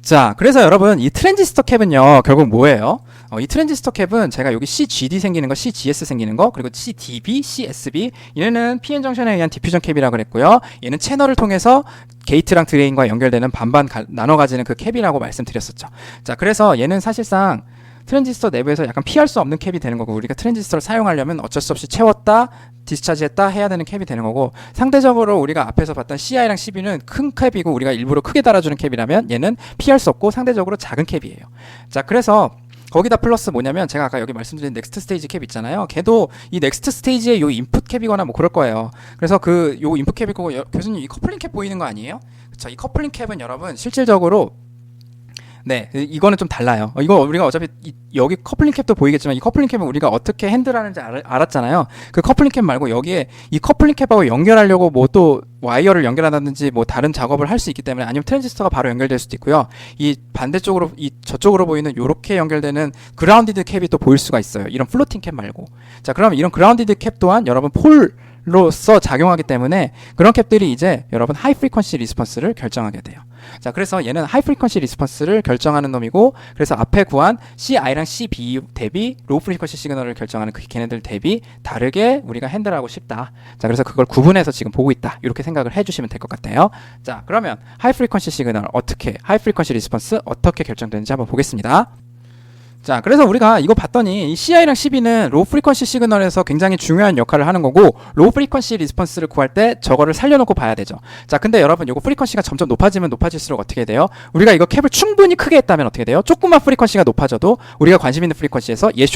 자, 그래서 여러분 이 트랜지스터 캡은요 결국 뭐예요? 이 트랜지스터 캡은 제가 여기 CGD 생기는 거, CGS 생기는 거, 그리고 CDB, CSB 얘는 PN 정션에 의한 디퓨전 캡이라고 그랬고요. 얘는 채널을 통해서 게이트랑 드레인과 연결되는 반반 나눠 가지는 그 캡이라고 말씀드렸었죠. 자, 그래서 얘는 사실상 트랜지스터 내부에서 약간 피할 수 없는 캡이 되는 거고, 우리가 트랜지스터를 사용하려면 어쩔 수 없이 채웠다 디스차지했다 해야 되는 캡이 되는 거고, 상대적으로 우리가 앞에서 봤던 CI랑 CB는 큰 캡이고 우리가 일부러 크게 달아주는 캡이라면 얘는 피할 수 없고 상대적으로 작은 캡이에요. 자, 그래서 거기다 플러스 뭐냐면 제가 아까 여기 말씀드린 넥스트 스테이지 캡 있잖아요. 걔도 이 넥스트 스테이지의 요 인풋 캡이거나 뭐 그럴 거예요. 그래서 그 요 인풋 캡이고, 교수님 이 커플링 캡 보이는 거 아니에요? 그쵸? 이 커플링 캡은 여러분 실질적으로 네, 이거는 좀 달라요. 이거 우리가 어차피 여기 커플링 캡도 보이겠지만 이 커플링 캡은 우리가 어떻게 핸들하는지 알았잖아요. 그 커플링 캡 말고 여기에 이 커플링 캡하고 연결하려고 뭐 또 와이어를 연결한다든지 뭐 다른 작업을 할 수 있기 때문에, 아니면 트랜지스터가 바로 연결될 수도 있고요. 이 반대쪽으로 이 저쪽으로 보이는 요렇게 연결되는 그라운디드 캡이 또 보일 수가 있어요. 이런 플로팅 캡 말고. 자, 그럼 이런 그라운디드 캡 또한 여러분 폴로서 작용하기 때문에 그런 캡들이 이제 여러분 하이 프리퀀시 리스폰스를 결정하게 돼요. 자, 그래서 얘는 하이 프리퀀시 리스폰스를 결정하는 놈이고, 그래서 앞에 구한 CI랑 CB 대비 로우 프리퀀시 시그널을 결정하는 그 걔네들 대비 다르게 우리가 핸들하고 싶다. 자, 그래서 그걸 구분해서 지금 보고 있다. 이렇게 생각을 해주시면 될 것 같아요. 자, 그러면 하이 프리퀀시 시그널 어떻게, 하이 프리퀀시 리스폰스 어떻게 결정되는지 한번 보겠습니다. 자, 그래서 우리가 이거 봤더니 이 CI랑 CB는 로우 프리퀀시 시그널에서 굉장히 중요한 역할을 하는 거고, 로우 프리퀀시 리스폰스를 구할 때 저거를 살려놓고 봐야 되죠. 자, 근데 여러분 요거 프리퀀시가 점점 높아지면 높아질수록 어떻게 돼요? 우리가 이거 캡을 충분히 크게 했다면 어떻게 돼요? 조금만 프리퀀시가 높아져도 우리가 관심 있는 프리퀀시에서 얘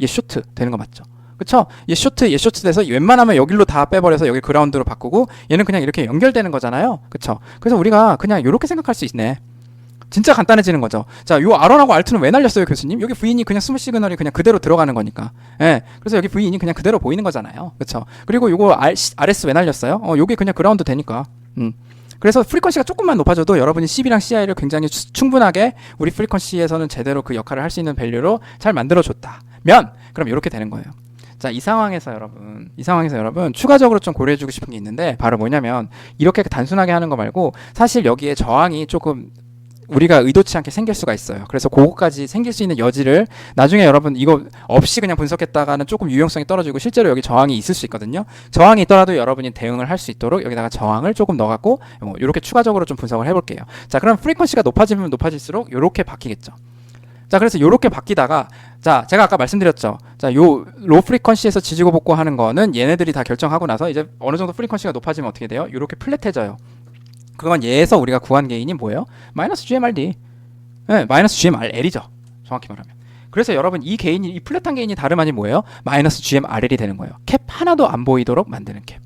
쇼트 되는 거 맞죠? 그쵸? 얘 쇼트 돼서 웬만하면 여기로 다 빼버려서 여기 그라운드로 바꾸고, 얘는 그냥 이렇게 연결되는 거잖아요. 그쵸? 그래서 우리가 그냥 이렇게 생각할 수 있네. 진짜 간단해지는 거죠. 자, 요 R1하고 R2는 왜 날렸어요, 교수님? 여기 V인이 그냥 스몰 시그널이 그냥 그대로 들어가는 거니까. 예. 그래서 여기 V인이 그냥 그대로 보이는 거잖아요. 그쵸? 그리고 요거 RS 왜 날렸어요? 요게 그냥 그라운드 되니까. 그래서 프리퀀시가 조금만 높아져도 여러분이 CB랑 CI를 굉장히 충분하게 우리 프리퀀시에서는 제대로 그 역할을 할 수 있는 밸류로 잘 만들어줬다면, 그럼 이렇게 되는 거예요. 자, 이 상황에서 여러분 추가적으로 좀 고려해주고 싶은 게 있는데, 바로 뭐냐면 이렇게 단순하게 하는 거 말고 사실 여기에 저항이 조금 우리가 의도치 않게 생길 수가 있어요. 그래서 그거까지 생길 수 있는 여지를 나중에 여러분 이거 없이 그냥 분석했다가는 조금 유용성이 떨어지고 실제로 여기 저항이 있을 수 있거든요. 저항이 있더라도 여러분이 대응을 할 수 있도록 여기다가 저항을 조금 넣어갖고 이렇게 추가적으로 좀 분석을 해볼게요. 자, 그럼 프리퀀시가 높아지면 높아질수록 이렇게 바뀌겠죠. 자, 그래서 요렇게 바뀌다가, 자, 제가 아까 말씀드렸죠. 자, 요 로우 프리퀀시에서 지지고 볶고 하는 거는 얘네들이 다 결정하고 나서 이제 어느 정도 프리퀀시가 높아지면 어떻게 돼요? 요렇게 플랫해져요. 그건 얘에서 우리가 구한 게인이 뭐예요? 마이너스 GMRD. 네, 마이너스 GMRL이죠. 정확히 말하면. 그래서 여러분 이 게인이, 이 플랫한 게인이 다름 아닌 뭐예요? 마이너스 GMRL이 되는 거예요. 캡 하나도 안 보이도록 만드는 캡.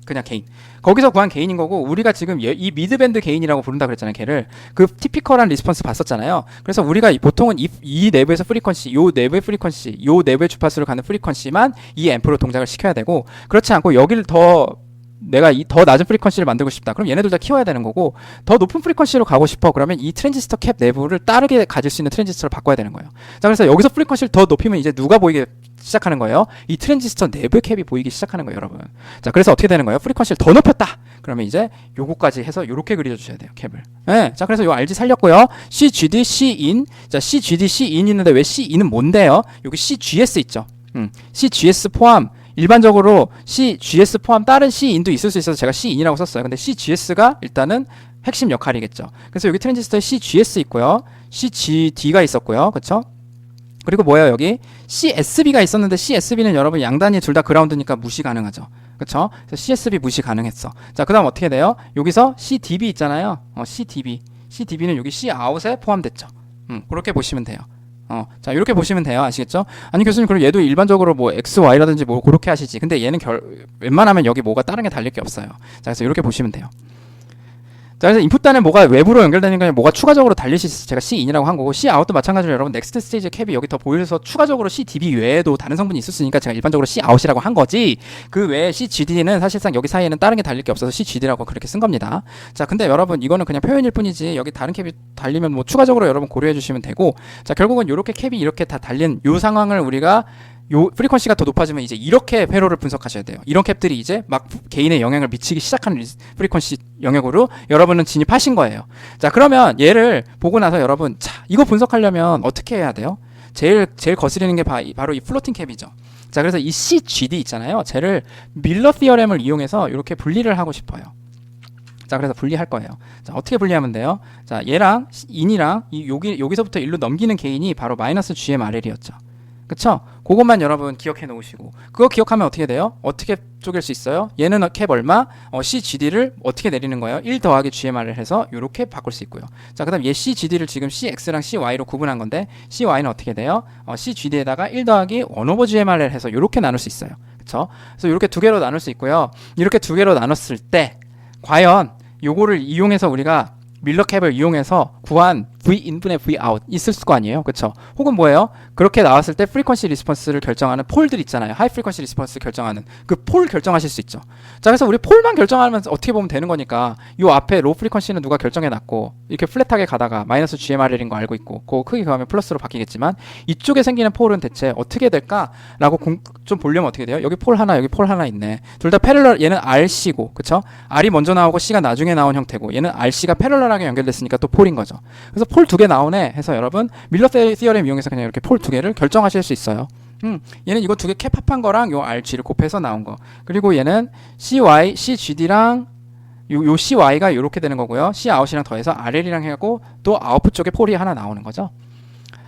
그냥 게인. 거기서 구한 게인인 거고, 우리가 지금 이 미드밴드 게인이라고 부른다 그랬잖아요. 걔를. 그 티피컬한 리스폰스 봤었잖아요. 그래서 우리가 보통은 이 내부에서 프리퀀시, 요 내부의 프리퀀시, 요 내부의 주파수를 가는 프리퀀시만 이 앰프로 동작을 시켜야 되고, 그렇지 않고 여기를 내가 더 낮은 프리퀀시를 만들고 싶다. 그럼 얘네들 다 키워야 되는 거고, 더 높은 프리퀀시로 가고 싶어. 그러면 이 트랜지스터 캡 내부를 다르게 가질 수 있는 트랜지스터를 바꿔야 되는 거예요. 자, 그래서 여기서 프리퀀시를 더 높이면 이제 누가 보이게 시작하는 거예요? 이 트랜지스터 내부 캡이 보이기 시작하는 거예요, 여러분. 자, 그래서 어떻게 되는 거예요? 프리퀀시를 더 높였다. 그러면 이제 요거까지 해서 요렇게 그려 주셔야 돼요, 캡을. 네, 자, 그래서 요 RG 살렸고요. CGD, Cin. 자, CGD, Cin 있는데 왜 Cin은 뭔데요? 여기 CGS 있죠. CGS 포함, 일반적으로 CGS 포함 다른 Cin도 있을 수 있어서 제가 Cin이라고 썼어요. 근데 CGS가 일단은 핵심 역할이겠죠. 그래서 여기 트랜지스터에 CGS 있고요. CGD가 있었고요. 그쵸? 그리고 뭐예요? 여기 CSB가 있었는데, CSB는 여러분 양단이 둘 다 그라운드니까 무시 가능하죠. 그쵸? 그래서 CSB 무시 가능했어. 자, 그 다음 어떻게 돼요? 여기서 CDB 있잖아요. CDB는 여기 Cout에 포함됐죠. 그렇게 보시면 돼요. 자, 이렇게 보시면 돼요. 아시겠죠? 아니, 교수님, 그럼 얘도 일반적으로 뭐 X, Y라든지 뭐 그렇게 하시지. 근데 얘는 웬만하면 여기 뭐가 다른 게 달릴 게 없어요. 자, 그래서 이렇게 보시면 돼요. 자, 그래서 인풋단에 뭐가 외부로 연결되는 게 뭐가 추가적으로 달릴 수 있어서 제가 Cin이라고 한 거고, Cout도 마찬가지로 여러분 넥스트 스테이지 캡이 여기 더 보여서 추가적으로 CDB 외에도 다른 성분이 있을 수 있으니까 제가 일반적으로 Cout이라고 한 거지, 그 외에 CGD는 사실상 여기 사이에는 다른 게 달릴 게 없어서 CGD라고 그렇게 쓴 겁니다. 자, 근데 여러분 이거는 그냥 표현일 뿐이지 여기 다른 캡이 달리면 뭐 추가적으로 여러분 고려해 주시면 되고, 자, 결국은 이렇게 캡이 이렇게 다 달린 요 상황을 우리가 요 프리퀀시가 더 높아지면 이제 이렇게 회로를 분석하셔야 돼요. 이런 캡들이 이제 막 개인의 영향을 미치기 시작하는 프리퀀시 영역으로 여러분은 진입하신 거예요. 자, 그러면 얘를 보고 나서 여러분, 자, 이거 분석하려면 어떻게 해야 돼요? 제일 거스리는 게 바로 이 플로팅 캡이죠. 자, 그래서 이 CGD 있잖아요. 쟤를 밀러 티어렘을 이용해서 이렇게 분리를 하고 싶어요. 자, 그래서 분리할 거예요. 자, 어떻게 분리하면 돼요? 자, 얘랑 인이랑 여기서부터 일로 넘기는 개인이 바로 마이너스 GMRL이었죠. 그쵸? 그것만 여러분 기억해 놓으시고, 그거 기억하면 어떻게 돼요? 어떻게 쪼갤 수 있어요? 얘는 캡 얼마? CGD를 어떻게 내리는 거예요? 1 더하기 GMR을 해서 이렇게 바꿀 수 있고요. 자, 그 다음 얘 CGD를 지금 CX랑 CY로 구분한 건데, CY는 어떻게 돼요? CGD에다가 1 더하기 1 over GMR을 해서 이렇게 나눌 수 있어요. 그쵸? 그래서 이렇게 두 개로 나눌 수 있고요. 이렇게 두 개로 나눴을 때 과연 요거를 이용해서 우리가 밀러캡을 이용해서 구한 V인분의 Vout 있을 거 아니에요. 그쵸? 혹은 뭐예요? 그렇게 나왔을 때 프리퀀시 리스폰스를 결정하는 폴들 있잖아요. 하이 프리퀀시 리스폰스 결정하는 그 폴 결정하실 수 있죠. 자, 그래서 우리 폴만 결정하면 어떻게 보면 되는 거니까 요 앞에 로우 프리퀀시는 누가 결정해 놨고 이렇게 플랫하게 가다가 마이너스 GMRL인 거 알고 있고 그거 크게 가면 플러스로 바뀌겠지만 이쪽에 생기는 폴은 대체 어떻게 될까라고 좀 보려면 어떻게 돼요? 여기 폴 하나 여기 폴 하나 있네. 둘 다 패럴럴, 얘는 RC고 그쵸? R이 먼저 나오고 C가 나중에 나온 형태고 얘는 RC가 패럴럴하게 연결됐으니까 또 폴인 거죠. 그래서 폴 두 개 나오네 해서 여러분 밀러 티어렘 이용해서 그냥 이렇게 폴 두 개를 결정하실 수 있어요. 얘는 이거 두 개 캡 합한 거랑 요 RG를 곱해서 나온 거. 그리고 얘는 CY, CGD랑 요 CY가 요렇게 되는 거고요. Cout이랑 더해서 RL이랑 해갖고 또 아웃풋 쪽에 폴이 하나 나오는 거죠.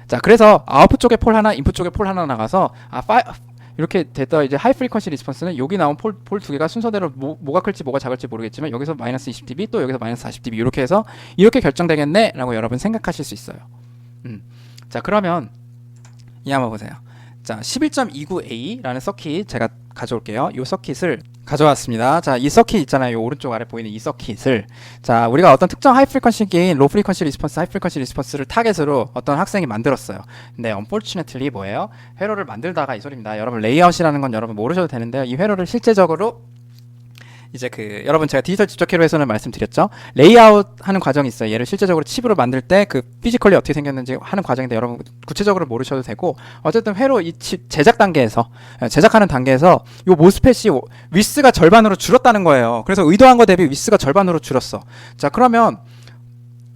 자, 그래서 아웃풋 쪽에 폴 하나, 인풋 쪽에 폴 하나 나가서 이렇게 됐다. 이제 하이 프리퀀시 리스폰스는 여기 나온 폴 두 개가 순서대로 뭐가 클지 뭐가 작을지 모르겠지만 여기서 마이너스 20dB 또 여기서 마이너스 40dB 이렇게 해서 이렇게 결정되겠네 라고 여러분 생각하실 수 있어요. 자, 그러면 이 한번 보세요. 자, 11.29A라는 서킷 제가 가져올게요. 이 서킷을 가져왔습니다. 자, 이 서킷 있잖아요. 이 오른쪽 아래 보이는 이 서킷을, 자, 우리가 어떤 특정 하이 프리퀀시 게인, 로우 프리퀀시 리스폰스, 하이 프리퀀시 리스폰스를 타겟으로 어떤 학생이 만들었어요. 근데 unfortunately 뭐예요? 회로를 만들다가 이 소리입니다. 여러분 레이아웃이라는 건 여러분 모르셔도 되는데요. 이 회로를 실제적으로 이제 여러분 제가 디지털 집적회로에서는 말씀드렸죠. 레이아웃 하는 과정이 있어요. 얘를 실제적으로 칩으로 만들 때 그 피지컬리 어떻게 생겼는지 하는 과정인데 여러분 구체적으로 모르셔도 되고, 어쨌든 회로 이 칩 제작하는 단계에서 요 모스펫이 위스가 절반으로 줄었다는 거예요. 그래서 의도한 거 대비 위스가 절반으로 줄었어. 자, 그러면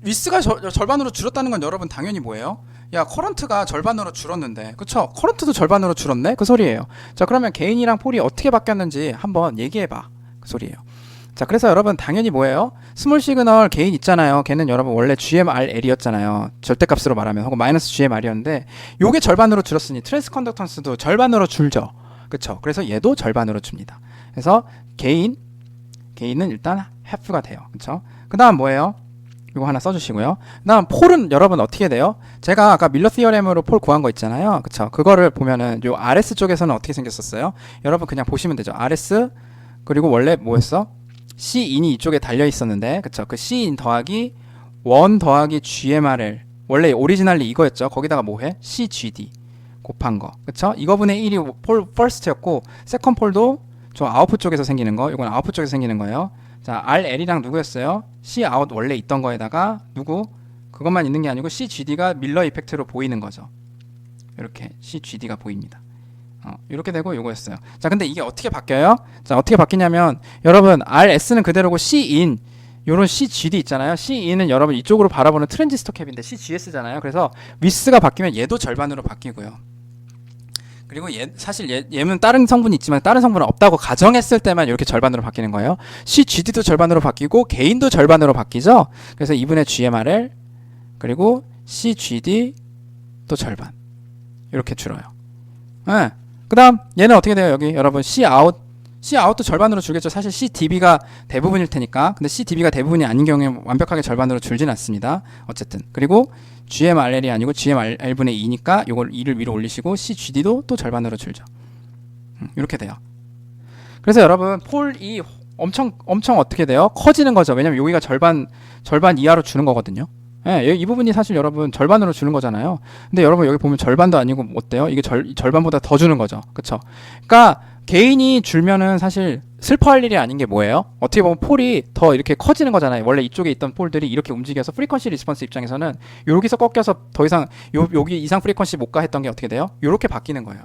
위스가 절반으로 줄었다는 건 여러분 당연히 뭐예요? 야, 커런트가 절반으로 줄었는데, 그쵸? 커런트도 절반으로 줄었네? 그 소리예요. 자, 그러면 개인이랑 폴이 어떻게 바뀌었는지 한번 얘기해봐. 그 소리예요. 자, 그래서 여러분 당연히 뭐예요? 스몰 시그널 게인 있잖아요. 걔는 여러분 원래 GMRL이었잖아요. 절대값으로 말하면, 혹은 마이너스 GMR이었는데 요게 절반으로 줄었으니 트랜스 컨덕턴스도 절반으로 줄죠. 그쵸? 그래서 얘도 절반으로 줍니다. 그래서 개인은 일단 half가 돼요. 그쵸? 그 다음 뭐예요? 이거 하나 써주시고요. 그 다음 폴은 여러분 어떻게 돼요? 제가 아까 밀러 티어렘으로 폴 구한 거 있잖아요. 그쵸? 그거를 보면은 요 RS 쪽에서는 어떻게 생겼었어요? 여러분 그냥 보시면 되죠. RS 그리고 원래 뭐였어? C인이 이쪽에 달려 있었는데, 그쵸? 그 C인 더하기 1 더하기 GMRL, 원래 오리지널리 이거였죠. 거기다가 뭐해? CGD 곱한 거, 그쵸? 이거분의 1이 폴 퍼스트였고, 세컨 폴도 저 아웃풋 쪽에서 생기는 거, 이건 아웃풋 쪽에서 생기는 거예요. 자, RL이랑 누구였어요? Cout 원래 있던 거에다가 그것만 있는 게 아니고 CGD가 밀러 이펙트로 보이는 거죠. 이렇게 CGD가 보입니다. 이렇게 되고 요거였어요. 자, 근데 이게 어떻게 바뀌어요? 자, 어떻게 바뀌냐면 여러분 RS는 그대로고 C인 요런 CGD 있잖아요. C인은 여러분 이쪽으로 바라보는 트랜지스터 캡인데 CGS잖아요. 그래서 위스가 바뀌면 얘도 절반으로 바뀌고요. 그리고 사실 얘는 다른 성분이 있지만 다른 성분은 없다고 가정했을 때만 이렇게 절반으로 바뀌는 거예요. CGD도 절반으로 바뀌고 개인도 절반으로 바뀌죠. 그래서 2분의 GMRL 그리고 CGD 또 절반 이렇게 줄어요. 네. 그 다음 얘는 어떻게 돼요? 여기 여러분 Cout도 절반으로 줄겠죠. 사실 CDB가 대부분일 테니까. 근데 CDB가 대부분이 아닌 경우에 완벽하게 절반으로 줄진 않습니다. 어쨌든. 그리고 GMRL이 아니고 GMRL분의 2니까 요걸 2를 위로 올리시고 CGD도 또 절반으로 줄죠. 이렇게 돼요. 그래서 여러분 폴이 엄청 어떻게 돼요? 커지는 거죠. 왜냐면 여기가 절반 이하로 주는 거거든요. 예, 이 부분이 사실 여러분 절반으로 주는 거잖아요. 근데 여러분 여기 보면 절반도 아니고 어때요? 이게 절반보다 더 주는 거죠. 그쵸? 그러니까 개인이 줄면은 사실 슬퍼할 일이 아닌 게 뭐예요? 어떻게 보면 폴이 더 이렇게 커지는 거잖아요. 원래 이쪽에 있던 폴들이 이렇게 움직여서 프리퀀시 리스폰스 입장에서는 여기서 꺾여서 더 이상 여기 이상 프리퀀시 못 가 했던 게 어떻게 돼요? 요렇게 바뀌는 거예요.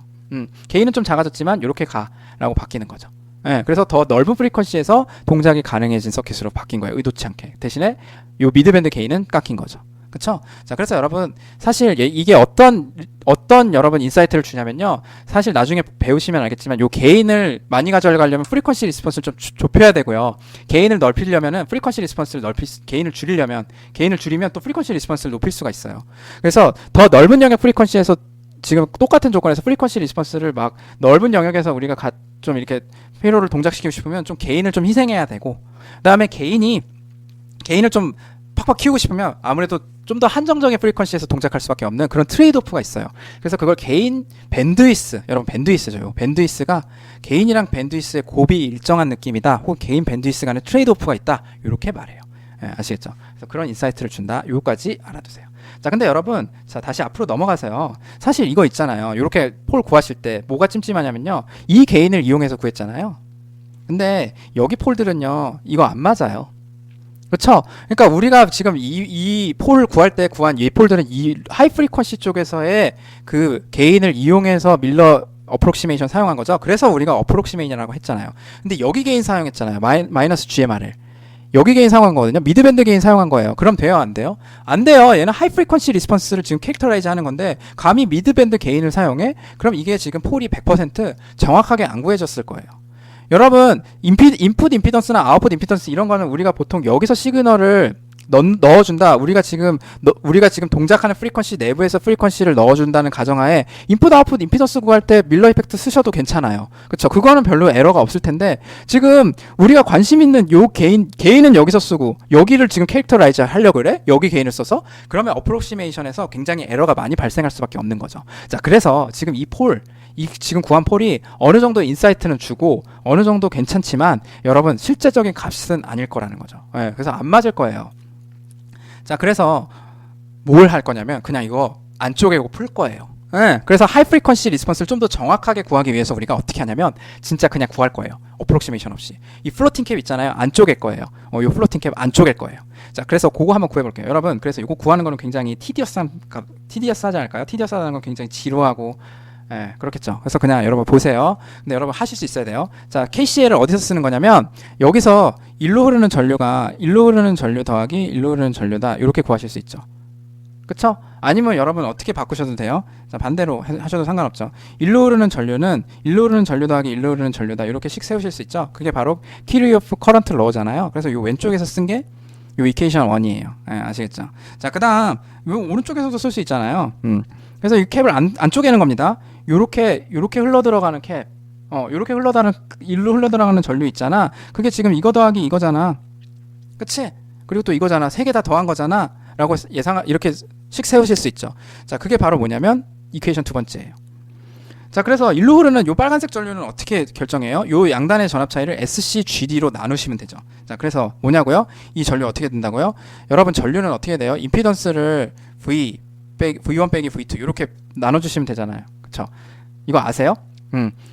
게인은 좀 작아졌지만 이렇게 가라고 바뀌는 거죠. 예, 그래서 더 넓은 프리퀀시에서 동작이 가능해진 서킷으로 바뀐 거예요. 의도치 않게. 대신에 요 미드밴드 게인은 깎인 거죠. 그쵸? 자, 그래서 여러분, 사실 이게 어떤 여러분 인사이트를 주냐면요. 사실 나중에 배우시면 알겠지만, 요 게인을 많이 가져가려면 프리퀀시 리스폰스를 좀 좁혀야 되고요. 게인을 넓히려면은 프리퀀시 리스폰스를 게인을 줄이면 또 프리퀀시 리스폰스를 높일 수가 있어요. 그래서 더 넓은 영역 프리퀀시에서 지금 똑같은 조건에서 프리퀀시 리스폰스를 막 넓은 영역에서 우리가 좀 이렇게 회로를 동작시키고 싶으면 좀 게인을 좀 희생해야 되고, 그 다음에 게인을 좀 팍팍 키우고 싶으면 아무래도 좀 더 한정적인 프리퀀시에서 동작할 수밖에 없는 그런 트레이드 오프가 있어요. 그래서 그걸 게인 밴드위스, 여러분 밴드위스죠. 밴드위스가 게인이랑 밴드위스의 곱이 일정한 느낌이다. 혹은 게인 밴드위스 간의 트레이드 오프가 있다. 이렇게 말해요. 예, 아시겠죠? 그래서 그런 인사이트를 준다. 요거까지 알아두세요. 자, 근데 여러분, 자, 다시 앞으로 넘어가서요. 사실 이거 있잖아요. 이렇게 폴 구하실 때 뭐가 찜찜하냐면요. 이 게인을 이용해서 구했잖아요. 근데 여기 폴들은요, 이거 안 맞아요. 그렇죠? 그러니까 우리가 지금 이 폴 구할 때 구한 이 폴들은 이 하이 프리퀀시 쪽에서의 그 게인을 이용해서 밀러 어프록시메이션 사용한 거죠. 그래서 우리가 어프록시메이션이라고 했잖아요. 근데 여기 게인 사용했잖아요. 마이너스 GMR을. 여기 게인 사용한 거거든요. 미드밴드 게인 사용한 거예요. 그럼 돼요? 안 돼요? 안 돼요. 얘는 하이 프리퀀시 리스폰스를 지금 캐릭터라이즈 하는 건데 감히 미드밴드 게인을 사용해? 그럼 이게 지금 폴이 100% 정확하게 안 구해졌을 거예요. 여러분, 인풋 임피던스나 아웃풋 임피던스 이런 거는 우리가 보통 여기서 시그널을 넣어준다. 우리가 지금 동작하는 프리퀀시 내부에서 프리퀀시를 넣어준다는 가정하에 인풋 아웃풋 임피던스 구할 때 밀러 이펙트 쓰셔도 괜찮아요. 그쵸? 그거는 별로 에러가 없을 텐데 지금 우리가 관심 있는 요 게인은 여기서 쓰고 여기를 지금 캐릭터라이즈 하려고 그래? 여기 게인을 써서? 그러면 어프록시메이션에서 굉장히 에러가 많이 발생할 수밖에 없는 거죠. 자, 그래서 지금 지금 구한 폴이 어느 정도 인사이트는 주고 어느 정도 괜찮지만 여러분 실제적인 값은 아닐 거라는 거죠. 예, 그래서 안 맞을 거예요. 자, 그래서 뭘 할 거냐면 그냥 이거 안 쪼개고 풀 거예요. 예, 그래서 하이 프리퀀시 리스폰스를 좀 더 정확하게 구하기 위해서 우리가 어떻게 하냐면 진짜 그냥 구할 거예요. 어프록시메이션 없이. 이 플로팅 캡 있잖아요. 안 쪼갤 거예요. 이 플로팅 캡 안 쪼갤 거예요. 자, 그래서 그거 한번 구해볼게요. 여러분, 그래서 이거 구하는 거는 굉장히 티디어스하지 않을까요? 티디어스하다는 건 굉장히 지루하고 예, 그렇겠죠. 그래서 그냥 여러분 보세요. 근데 여러분 하실 수 있어야 돼요. 자, KCL을 어디서 쓰는 거냐면 여기서 일로 흐르는 전류가 일로 흐르는 전류 더하기 일로 흐르는 전류다. 이렇게 구하실 수 있죠. 그쵸? 아니면 여러분 어떻게 바꾸셔도 돼요. 자, 반대로 하셔도 상관없죠. 일로 흐르는 전류는 일로 흐르는 전류 더하기 일로 흐르는 전류다. 이렇게씩 세우실 수 있죠. 그게 바로 키르요프 커런트 러잖아요. 그래서 이 왼쪽에서 쓴 게 요 이퀘이션 1이에요. 예, 아시겠죠? 자, 그다음 요 오른쪽에서도 쓸 수 있잖아요. 그래서 이 캡을 안 쪼개는 겁니다. 요렇게 흘러 들어가는 캡, 요렇게 일로 흘러 들어가는 전류 있잖아. 그게 지금 이거 더하기 이거잖아. 그치? 그리고 또 이거잖아. 세 개 다 더한 거잖아. 라고 이렇게 식 세우실 수 있죠. 자, 그게 바로 뭐냐면 이퀘이션 두 번째예요. 자, 그래서 일로 흐르는 요 빨간색 전류는 어떻게 결정해요? 요 양단의 전압 차이를 SCGD로 나누시면 되죠. 자, 그래서 뭐냐고요? 이 전류 어떻게 된다고요? 여러분, 전류는 어떻게 돼요? 임피던스를 V1 빼기 V2 이렇게 나눠주시면 되잖아요. 그쵸? 이거 아세요?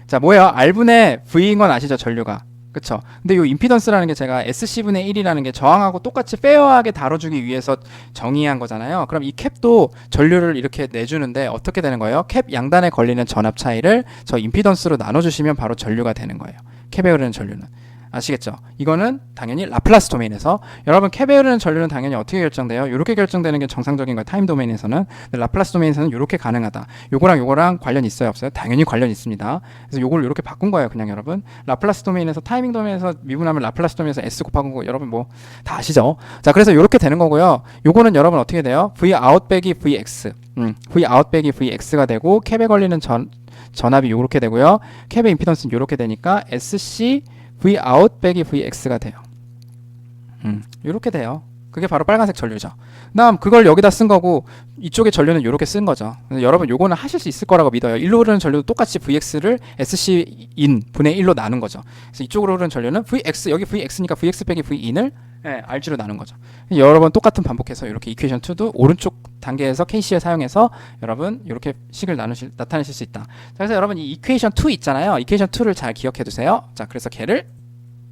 자, 뭐예요? R분의 V인 건 아시죠? 전류가. 그쵸? 근데 이 임피던스라는 게 제가 SC분의 1이라는 게 저항하고 똑같이 페어하게 다뤄주기 위해서 정의한 거잖아요. 그럼 이 캡도 전류를 이렇게 내주는데 어떻게 되는 거예요? 캡 양단에 걸리는 전압 차이를 저 임피던스로 나눠주시면 바로 전류가 되는 거예요. 캡에 흐르는 전류는. 아시겠죠? 이거는 당연히 라플라스 도메인에서 여러분 캡에 흐르는 전류는 당연히 어떻게 결정돼요? 이렇게 결정되는 게 정상적인 거예요. 타임 도메인에서는. 근데 라플라스 도메인에서는 이렇게 가능하다. 요거랑 관련 있어요? 없어요? 당연히 관련 있습니다. 그래서 요걸 이렇게 바꾼 거예요. 그냥 여러분. 라플라스 도메인에서 타이밍 도메인에서 미분하면 라플라스 도메인에서 S 곱하고 거 여러분 뭐 다 아시죠? 자, 그래서 이렇게 되는 거고요. 요거는 여러분 어떻게 돼요? V 아웃 빼기 VX. V 아웃 빼기 VX가 되고 캡에 걸리는 전압이 요렇게 되고요. 캡의 임피던스는 요렇게 되니까 SC V out 빼기 VX가 돼요. 이렇게 돼요. 그게 바로 빨간색 전류죠. 그다음 그걸 여기다 쓴 거고 이쪽의 전류는 이렇게 쓴 거죠. 여러분 요거는 하실 수 있을 거라고 믿어요. 일로 흐르는 전류도 똑같이 VX를 SC인 분의 1로 나눈 거죠. 그래서 이쪽으로 흐르는 전류는 VX 여기 VX니까 VX 빼기 V인을 RG로 나눈 거죠. 여러 번 똑같은 반복해서 이렇게 이퀘이션 2도 오른쪽 단계에서 KCL 사용해서 여러분 이렇게 식을 나타내실 수 있다. 자, 그래서 여러분 이 이퀘이션 2 있잖아요. 이퀘이션 2를 잘 기억해 두세요. 자, 그래서 걔를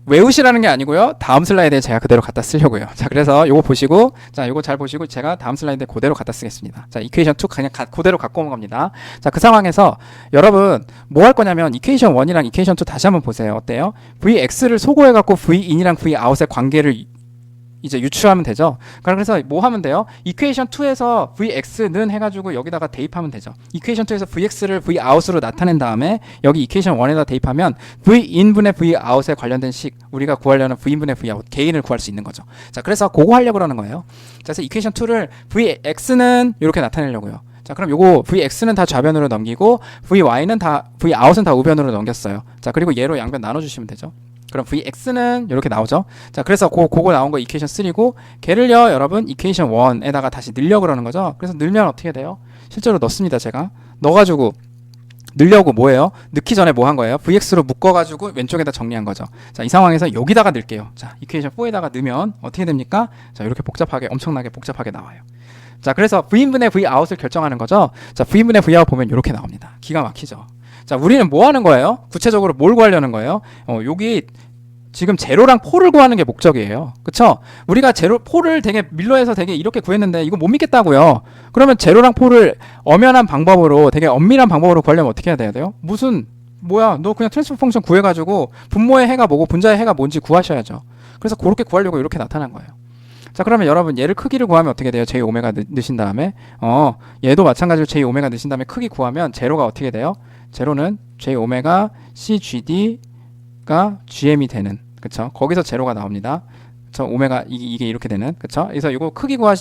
외우시라는 게 아니고요. 다음 슬라이드에 제가 그대로 갖다 쓰려고요. 자, 그래서 요거 보시고, 자, 요거 잘 보시고 제가 다음 슬라이드에 그대로 갖다 쓰겠습니다. 자, 이퀘이션 2 그냥 그대로 갖고 온 겁니다. 자, 그 상황에서 여러분 뭐 할 거냐면 이퀘이션 1이랑 이퀘이션 2 다시 한번 보세요. 어때요? Vx를 소거해 갖고 Vin이랑 Vout의 관계를 이제 유추하면 되죠. 그래서 뭐 하면 돼요? 이퀘이션 2에서 Vx는 해가지고 여기다가 대입하면 되죠. 이퀘이션 2에서 Vx를 Vout으로 나타낸 다음에 여기 이퀘이션 1에다 대입하면 Vin분의 Vout에 관련된 식, 우리가 구하려는 Vin분의 Vout 개인을 구할 수 있는 거죠. 자, 그래서 그거 하려고 그러는 거예요. 자, 그래서 이퀘이션 2를 Vx는 이렇게 나타내려고요. 자, 그럼 요거 Vx는 다 좌변으로 넘기고 Vout은 다 우변으로 넘겼어요. 자, 그리고 얘로 양변 나눠주시면 되죠. 그럼 Vx는 이렇게 나오죠. 자, 그래서 그거 나온 거 이퀘이션 3고 걔를요 여러분 이퀘이션 1에다가 다시 넣으려고 그러는 거죠. 그래서 넣으면 어떻게 돼요? 실제로 넣습니다. 제가 넣어가지고 넣으려고 뭐예요? 넣기 전에 뭐 한 거예요? Vx로 묶어가지고 왼쪽에다 정리한 거죠. 자, 이 상황에서 여기다가 넣을게요. 자, 이퀘이션 4에다가 넣으면 어떻게 됩니까? 자, 이렇게 엄청나게 복잡하게 나와요. 자, 그래서 V인분의 Vout을 결정하는 거죠. 자, V인분의 Vout 보면 이렇게 나옵니다. 기가 막히죠. 자, 우리는 뭐 하는 거예요? 구체적으로 뭘 구하려는 거예요? 여기 지금 제로랑 폴을 구하는 게 목적이에요. 그쵸? 우리가 폴을 되게 밀러에서 되게 이렇게 구했는데 이거 못 믿겠다고요. 그러면 제로랑 폴을 엄연한 방법으로 되게 엄밀한 방법으로 구하려면 어떻게 해야 돼요? 너 그냥 트랜스포 펑션 구해가지고 분모의 해가 뭐고 분자의 해가 뭔지 구하셔야죠. 그래서 그렇게 구하려고 이렇게 나타난 거예요. 자, 그러면 여러분 얘를 크기를 구하면 어떻게 돼요? J-오메가 넣으신 다음에 얘도 마찬가지로 J-오메가 넣으신 다음에 크기 구하면 제로가 어떻게 돼요? 제로는 J-오메가 CGD가 GM이 되는, 그쵸? 거기서 제로가 나옵니다. 그쵸? 오메가 이게 이렇게 되는, 그쵸? 그래서 요거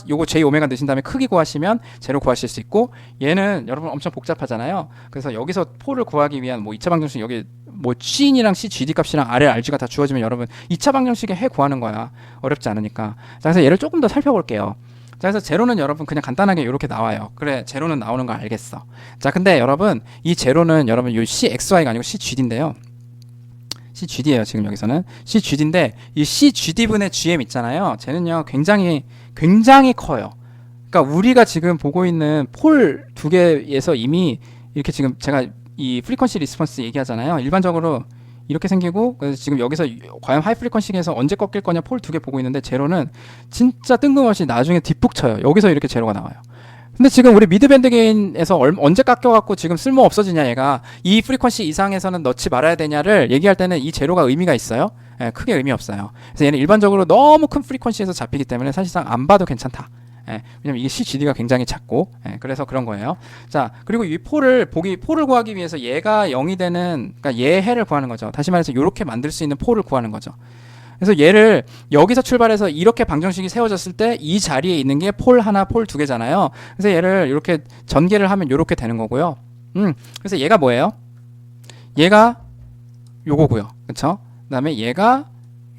요거 J-오메가 넣으신 다음에 크기 구하시면 제로 구하실 수 있고, 얘는 여러분 엄청 복잡하잖아요. 그래서 여기서 폴을 구하기 위한 뭐 2차 방정식 여기 뭐 C인이랑 CGD 값이랑 RLRG가 다 주어지면 여러분 2차 방정식에 해 구하는 거야. 어렵지 않으니까. 자, 그래서 얘를 조금 더 살펴볼게요. 자, 그래서 제로는 여러분 그냥 간단하게 이렇게 나와요. 그래, 제로는 나오는 거 알겠어. 자, 근데 여러분 이 제로는 여러분 요 CXY가 아니고 CGD인데요. CGD예요. 지금 여기서는 CGD인데 이 CGD분의 GM 있잖아요. 쟤는요 굉장히 커요. 그러니까 우리가 지금 보고 있는 폴 두 개에서 이미 이렇게 지금 제가 이 프리퀀시 리스폰스 얘기하잖아요. 일반적으로 이렇게 생기고, 그래서 지금 여기서 과연 하이 프리퀀시에서 언제 꺾일 거냐 폴 두 개 보고 있는데 제로는 진짜 뜬금없이 나중에 뒷북 쳐요. 여기서 이렇게 제로가 나와요. 근데 지금 우리 미드밴드 게인에서 언제 깎여갖고 지금 쓸모 없어지냐, 얘가 이 프리퀀시 이상에서는 넣지 말아야 되냐를 얘기할 때는 이 제로가 의미가 있어요? 예, 크게 의미 없어요. 그래서 얘는 일반적으로 너무 큰 프리퀀시에서 잡히기 때문에 사실상 안 봐도 괜찮다. 예, 왜냐면 이게 CGD가 굉장히 작고, 그래서 그런 거예요. 자, 그리고 이 폴을 구하기 위해서 얘가 0이 되는, 그러니까 얘 해를 구하는 거죠. 다시 말해서 이렇게 만들 수 있는 폴을 구하는 거죠. 그래서 얘를 여기서 출발해서 이렇게 방정식이 세워졌을 때 이 자리에 있는 게 폴 하나, 폴 두 개잖아요. 그래서 얘를 이렇게 전개를 하면 이렇게 되는 거고요. 그래서 얘가 뭐예요? 얘가 요거고요. 그쵸? 그 다음에 얘가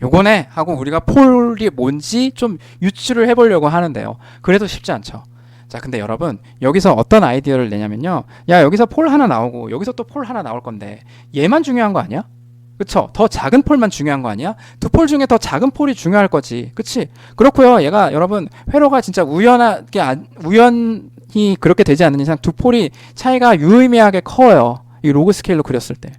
요거네 하고 우리가 폴이 뭔지 좀 유추를 해보려고 하는데요. 그래도 쉽지 않죠. 자, 근데 여러분 여기서 어떤 아이디어를 내냐면요. 야, 여기서 폴 하나 나오고 여기서 또 폴 하나 나올 건데 얘만 중요한 거 아니야? 그쵸? 더 작은 폴만 중요한 거 아니야? 두 폴 중에 더 작은 폴이 중요할 거지. 그치? 그렇고요. 얘가 여러분 회로가 진짜 우연히 그렇게 되지 않는 이상 두 폴이 차이가 유의미하게 커요. 이 로그 스케일로 그렸을 때.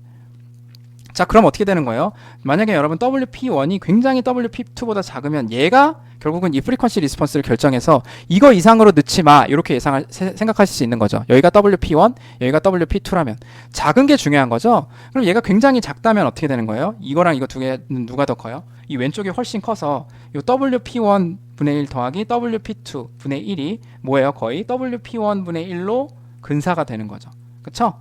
자, 그럼 어떻게 되는 거예요? 만약에 여러분 WP1이 굉장히 WP2보다 작으면 얘가 결국은 이 프리퀀시 리스폰스를 결정해서 이거 이상으로 넣지 마, 이렇게 생각하실 수 있는 거죠. 여기가 WP1, 여기가 WP2라면 작은 게 중요한 거죠. 그럼 얘가 굉장히 작다면 어떻게 되는 거예요? 이거랑 이거 두 개는 누가 더 커요? 이 왼쪽이 훨씬 커서 이 WP1 분의 1 더하기 WP2 분의 1이 뭐예요? 거의 WP1 분의 1로 근사가 되는 거죠. 그쵸?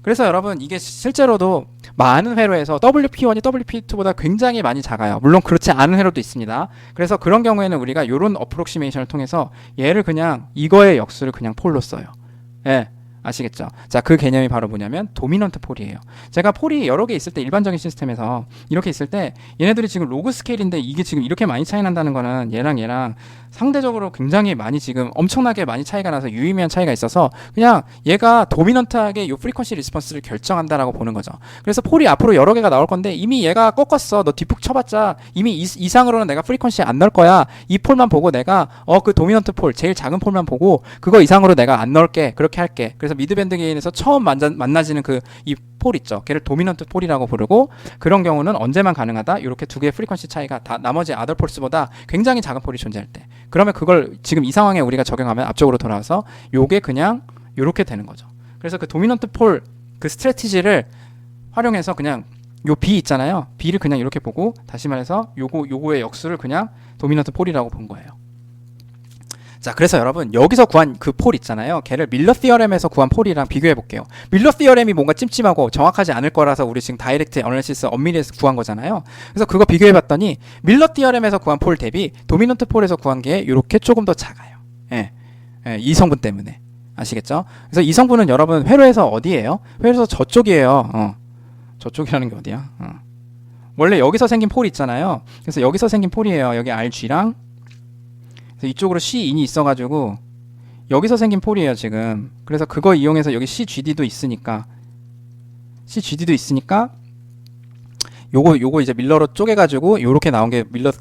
그래서 여러분 이게 실제로도 많은 회로에서 WP1이 WP2보다 굉장히 많이 작아요. 물론 그렇지 않은 회로도 있습니다. 그래서 그런 경우에는 우리가 이런 어프록시메이션을 통해서 얘를 그냥 이거의 역수를 그냥 폴로 써요. 예, 아시겠죠? 자, 그 개념이 바로 뭐냐면 도미넌트 폴이에요. 제가 폴이 여러 개 있을 때 일반적인 시스템에서 이렇게 있을 때 얘네들이 지금 로그 스케일인데 이게 지금 이렇게 많이 차이 난다는 거는 얘랑 상대적으로 굉장히 많이 지금 엄청나게 많이 차이가 나서 유의미한 차이가 있어서 그냥 얘가 도미넌트하게 이 프리퀀시 리스폰스를 결정한다라고 보는 거죠. 그래서 폴이 앞으로 여러 개가 나올 건데 이미 얘가 꺾었어. 너 뒷북 쳐봤자 이미 이상으로는 내가 프리퀀시 안 넣을 거야. 이 폴만 보고 내가 그 도미넌트 폴 제일 작은 폴만 보고 그거 이상으로 내가 안 넣을게. 그렇게 할게. 그래서 미드밴드 게인에서 처음 만나지는 그 이 폴 있죠. 걔를 도미넌트 폴이라고 부르고, 그런 경우는 언제만 가능하다. 이렇게 두 개의 프리퀀시 차이가 다 나머지 아더 폴스보다 굉장히 작은 폴이 존재할 때. 그러면 그걸 지금 이 상황에 우리가 적용하면 앞쪽으로 돌아와서 요게 그냥 요렇게 되는 거죠. 그래서 그 도미넌트 폴 그 스트래티지를 활용해서 그냥 요 B 있잖아요. B를 그냥 이렇게 보고, 다시 말해서 요거의 역수를 그냥 도미넌트 폴이라고 본 거예요. 자, 그래서 여러분 여기서 구한 그 폴 있잖아요. 걔를 밀러 시어렘에서 구한 폴이랑 비교해 볼게요. 밀러 시어렘이 뭔가 찜찜하고 정확하지 않을 거라서 우리 지금 다이렉트 어널리시스 엄밀히에서 구한 거잖아요. 그래서 그거 비교해 봤더니 밀러 시어렘에서 구한 폴 대비 도미넌트 폴에서 구한 게 이렇게 조금 더 작아요. 예, 이 성분 때문에. 아시겠죠? 그래서 이 성분은 여러분 회로에서 어디예요? 회로에서 저쪽이에요. 저쪽이라는 게 어디야? 원래 여기서 생긴 폴이 있잖아요. 그래서 여기서 생긴 폴이에요. 여기 RG랑 이쪽으로 C인이 있어가지고 여기서 생긴 폴이에요 지금. 그래서 그거 이용해서 여기 CGD도 있으니까 요거 이제 밀러로 쪼개가지고 요렇게 나온 게 밀러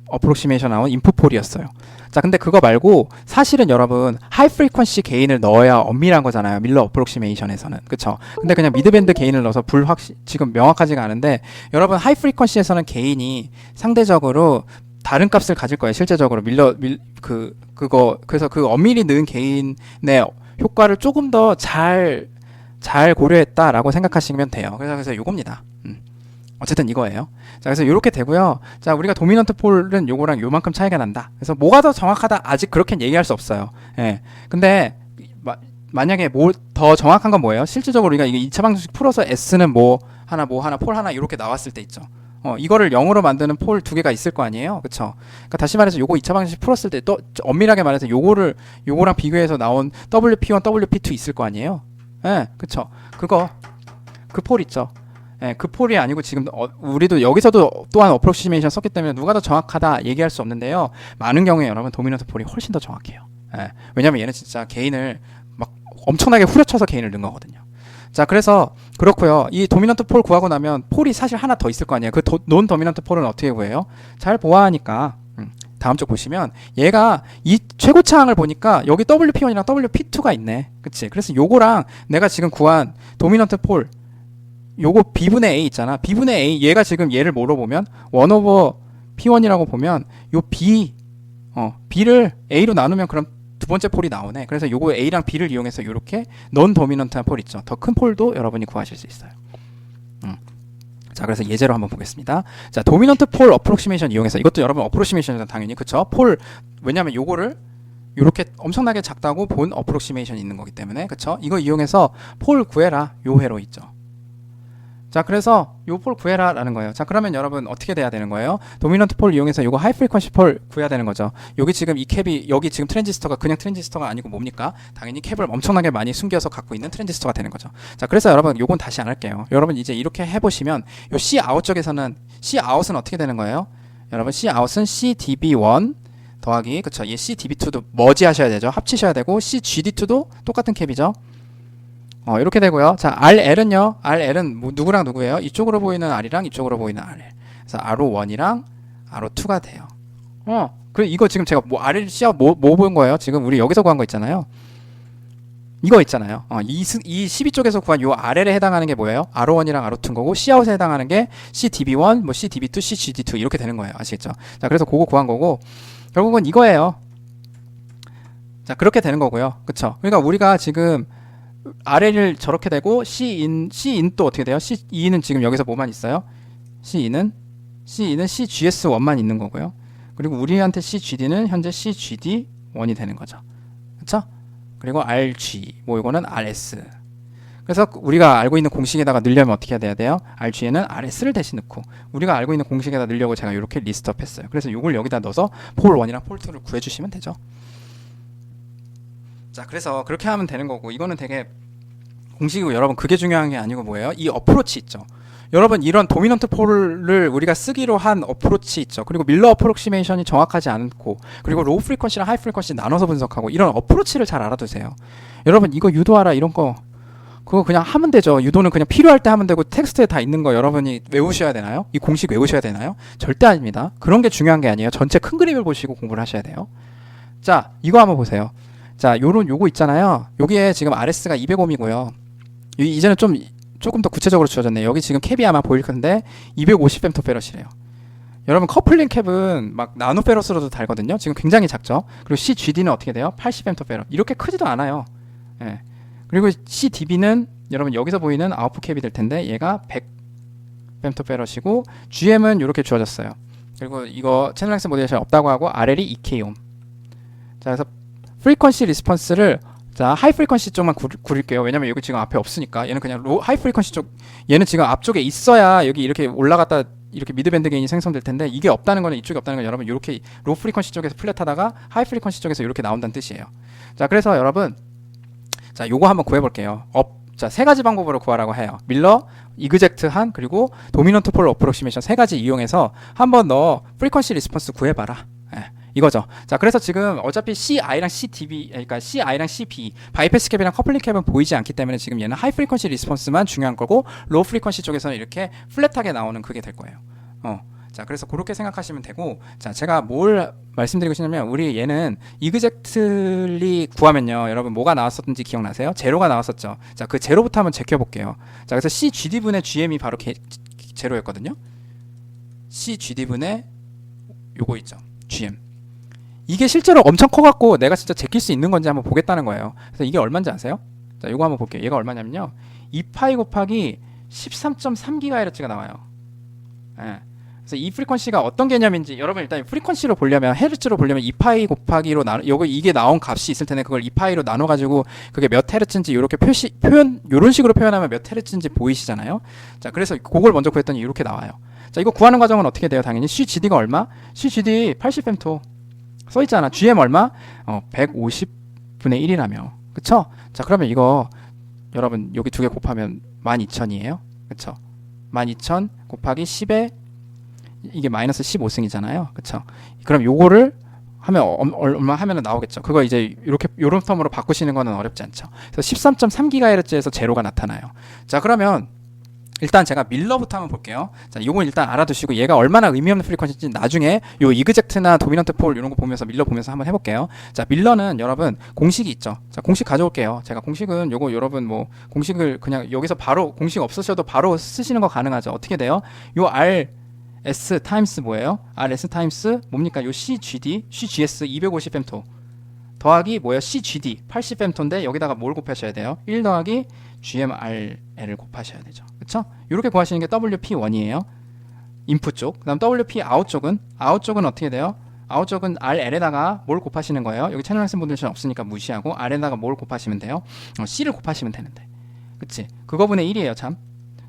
어프록시메이션 나온 인풋 폴이었어요. 자, 근데 그거 말고 사실은 여러분 하이 프리퀀시 게인을 넣어야 엄밀한 거잖아요. 밀러 어프록시메이션에서는. 그쵸? 근데 그냥 미드밴드 게인을 넣어서 지금 명확하지가 않은데, 여러분 하이 프리퀀시에서는 게인이 상대적으로 다른 값을 가질 거예요. 실제적으로 그래서 그 엄밀히 넣은 게인의 효과를 조금 더 잘 고려했다라고 생각하시면 돼요. 그래서 요겁니다. 어쨌든 이거예요. 자, 그래서 이렇게 되고요. 자, 우리가 도미넌트 폴은 요거랑 요만큼 차이가 난다. 그래서 뭐가 더 정확하다? 아직 그렇게는 얘기할 수 없어요. 예. 근데 만약에 더 정확한 건 뭐예요? 실질적으로 우리가 이게 2차 방정식 풀어서 S는 뭐 하나 폴 하나 이렇게 나왔을 때 있죠. 이거를 0으로 만드는 폴 두 개가 있을 거 아니에요? 그쵸? 그러니까 다시 말해서 요거 2차 방정식 풀었을 때 또 엄밀하게 말해서 요거랑 비교해서 나온 WP1, WP2 있을 거 아니에요? 예, 그쵸? 그 폴 있죠? 예, 그 폴이 아니고 지금 우리도 여기서도 또한 어프로시메이션 썼기 때문에 누가 더 정확하다 얘기할 수 없는데요. 많은 경우에 여러분 도미넌트 폴이 훨씬 더 정확해요. 예, 왜냐면 얘는 진짜 게인을 막 엄청나게 후려쳐서 게인을 넣은 거거든요. 자, 그래서 그렇고요. 이 도미넌트 폴 구하고 나면 폴이 사실 하나 더 있을 거 아니에요. 그 논 도미넌트 폴은 어떻게 구해요? 잘 보아하니까 다음 쪽 보시면 얘가 이 최고차항을 보니까 여기 WP1이랑 WP2가 있네. 그치? 그래서 요거랑 내가 지금 구한 도미넌트 폴 요거 B분의 A 있잖아. B분의 A 얘가 지금 얘를 뭐로 보면 1/P1이라고 보면 요 B를 A로 나누면 그럼 두 번째 폴이 나오네. 그래서 요거 A랑 B를 이용해서 요렇게 넌 도미넌트한 폴 있죠. 더 큰 폴도 여러분이 구하실 수 있어요. 자, 그래서 예제로 한번 보겠습니다. 자, 도미넌트 폴 어프록시메이션 이용해서, 이것도 여러분 어프록시메이션이잖아 당연히. 그쵸? 폴, 왜냐면 요거를 요렇게 엄청나게 작다고 본 어프록시메이션이 있는 거기 때문에. 그쵸? 이거 이용해서 폴 구해라. 요 회로 있죠. 자, 그래서 요 폴 구해라 라는 거예요. 자, 그러면 여러분 어떻게 돼야 되는 거예요? 도미넌트 폴 이용해서 요거 하이 프리퀀시 폴 구해야 되는 거죠. 여기 지금 이 캡이, 여기 지금 트랜지스터가 그냥 트랜지스터가 아니고 뭡니까? 당연히 캡을 엄청나게 많이 숨겨서 갖고 있는 트랜지스터가 되는 거죠. 자, 그래서 여러분 요건 다시 안 할게요. 여러분 이제 이렇게 해보시면 요 C 아웃 쪽에서는, C 아웃은 어떻게 되는 거예요? 여러분 C 아웃은 CDB1 더하기, 그쵸? 이 CDB2도 머지 하셔야 되죠. 합치셔야 되고, CGD2도 똑같은 캡이죠. 이렇게 되고요. 자, RL은요. RL은 누구랑 누구예요? 이쪽으로 보이는 R이랑 이쪽으로 보이는 RL. 그래서 R1이랑 R2가 돼요. 그리고 이거 지금 제가 뭐 RL, C 뭐 본 거예요? 지금 우리 여기서 구한 거 있잖아요. 이거 있잖아요. 이 12쪽에서 구한 요 RL에 해당하는 게 뭐예요? R1이랑 R2인 거고, Cout에 해당하는 게 CDB1, 뭐 CDB2, CGD2 이렇게 되는 거예요. 아시겠죠? 자, 그래서 그거 구한 거고, 결국은 이거예요. 자, 그렇게 되는 거고요. 그쵸? 그러니까 우리가 지금 RL을 저렇게 되고, C인 또 어떻게 돼요? C인은 지금 여기서 뭐만 있어요? C인은 CGS1만 있는 거고요. 그리고 우리한테 CGD는 현재 CGD1이 되는 거죠. 그쵸? 그리고 RG, 뭐 이거는 RS. 그래서 우리가 알고 있는 공식에다가 넣으려면 어떻게 해야 돼요? RG에는 RS를 대신 넣고, 우리가 알고 있는 공식에다 넣으려고 제가 이렇게 리스트업 했어요. 그래서 이걸 여기다 넣어서 폴 1이랑 폴 2를 구해주시면 되죠. 자, 그래서 그렇게 하면 되는 거고, 이거는 되게 공식이고, 여러분 그게 중요한 게 아니고 뭐예요? 이 어프로치 있죠. 여러분 이런 도미넌트 폴을 우리가 쓰기로 한 어프로치 있죠. 그리고 밀러 어프록시메이션이 정확하지 않고, 그리고 로우 프리퀀시랑 하이 프리퀀시 나눠서 분석하고, 이런 어프로치를 잘 알아두세요. 여러분 이거 유도하라 이런 거 그거 그냥 하면 되죠. 유도는 그냥 필요할 때 하면 되고, 텍스트에 다 있는 거 여러분이 외우셔야 되나요? 이 공식 외우셔야 되나요? 절대 아닙니다. 그런 게 중요한 게 아니에요. 전체 큰 그림을 보시고 공부를 하셔야 돼요. 자, 이거 한번 보세요. 자, 요거 있잖아요. 여기에 지금 RS가 200옴이고요. 이제는 조금 더 구체적으로 주어졌네요. 여기 지금 캡이 아마 보일 건데 250펨토페럿이래요. 여러분 커플링 캡은 막 나노페럿으로도 달거든요. 지금 굉장히 작죠. 그리고 CGD는 어떻게 돼요? 80펨토페럿. 이렇게 크지도 않아요. 예. 그리고 CDB는 여러분 여기서 보이는 아웃풋 캡이 될 텐데 얘가 100펨토페럿이고 GM은 이렇게 주어졌어요. 그리고 이거 채널 렉스 모듈레이션 없다고 하고 RL이 2K옴. 자, 그래서 프리퀀시 리스폰스를 자, 하이 프리퀀시 쪽만 구릴게요. 왜냐면 여기 지금 앞에 없으니까. 얘는 그냥 하이 프리퀀시 쪽, 얘는 지금 앞쪽에 있어야 여기 이렇게 올라갔다 이렇게 미드밴드 게인이 생성될 텐데 이게 없다는 거는 이쪽에 없다는 건 여러분 이렇게 로 프리퀀시 쪽에서 플랫하다가 하이 프리퀀시 쪽에서 이렇게 나온다는 뜻이에요. 자, 그래서 여러분 자, 요거 한번 구해 볼게요. 자, 세 가지 방법으로 구하라고 해요. 밀러, 이그젝트 한, 그리고 도미넌트 폴 어프로시메이션 세 가지 이용해서 한번 너 프리퀀시 리스폰스 구해 봐라. 예. 이거죠. 자, 그래서 지금 어차피 CI랑 CDB, 그러니까 CI랑 CB, 바이패스 캡이랑 커플링 캡은 보이지 않기 때문에 지금 얘는 하이 프리퀀시 리스폰스만 중요한 거고, 로우 프리퀀시 쪽에서는 이렇게 플랫하게 나오는 그게 될 거예요. 자, 그래서 그렇게 생각하시면 되고, 자, 제가 뭘 말씀드리고 싶냐면, 우리 얘는 이그젝틀리 구하면요, 여러분 뭐가 나왔었는지 기억나세요? 제로가 나왔었죠. 자, 그 제로부터 한번 제껴볼게요. 자, 그래서 CGD분의 GM이 바로 제로였거든요. CGD분의 요거 있죠. GM. 이게 실제로 엄청 커갖고 내가 진짜 제낄 수 있는 건지 한번 보겠다는 거예요. 그래서 이게 얼마인지 아세요? 자, 이거 한번 볼게요. 얘가 얼마냐면요, 2파이 곱하기 13.3GHz가 나와요. 예. 그래서 이 프리퀀시가 어떤 개념인지 여러분 일단 프리퀀시로 보려면 헤르츠로 보려면 2파이 곱하기로 이게 나온 값이 있을 텐데 그걸 2파이로 나눠 가지고 그게 몇 헤르츠인지 이렇게 요런 식으로 표현하면 몇 헤르츠인지 보이시잖아요. 자, 그래서 그걸 먼저 구했더니 이렇게 나와요. 자, 이거 구하는 과정은 어떻게 돼요? 당연히 CGD가 얼마? CGD 80펨토 써 있잖아. GM 얼마? 150분의 1이라며. 그쵸? 자, 그러면 이거 여러분 여기 두 개 곱하면 12,000이에요. 그쵸? 12,000 곱하기 10에 이게 마이너스 15승이잖아요. 그쵸? 그럼 요거를 하면 얼마 하면은 나오겠죠. 그거 이제 이렇게 요런 텀으로 바꾸시는 거는 어렵지 않죠. 그래서 13.3GHz에서 제로가 나타나요. 자, 그러면 일단 제가 밀러부터 한번 볼게요. 자, 요건 일단 알아두시고 얘가 얼마나 의미 없는 프리퀀시인지 나중에 요 이그젝트나 도미넌트 폴 이런 거 보면서 밀러 보면서 한번 해볼게요. 자, 밀러는 여러분 공식이 있죠. 자, 공식 가져올게요. 제가 공식은 요거 여러분 뭐 공식을 그냥 여기서 바로 공식 없으셔도 바로 쓰시는 거 가능하죠. 어떻게 돼요? 요 RS 타임스 뭐예요? RS 타임스 뭡니까? 요 CGS 250펨토 더하기 뭐예요? CGD 80펨토인데 여기다가 뭘 곱하셔야 돼요? 1 더하기 GMRL을 곱하셔야 되죠. 그쵸? 이렇게 구하시는 게 WP1이에요. 인풋 쪽. 그 다음 WP 아웃 쪽은 어떻게 돼요? 아웃 쪽은 RL에다가 뭘 곱하시는 거예요? 여기 채널 학생 분들은 없으니까 무시하고 R에다가 뭘 곱하시면 돼요? C를 곱하시면 되는데. 그치? 그거분의 1이에요, 참.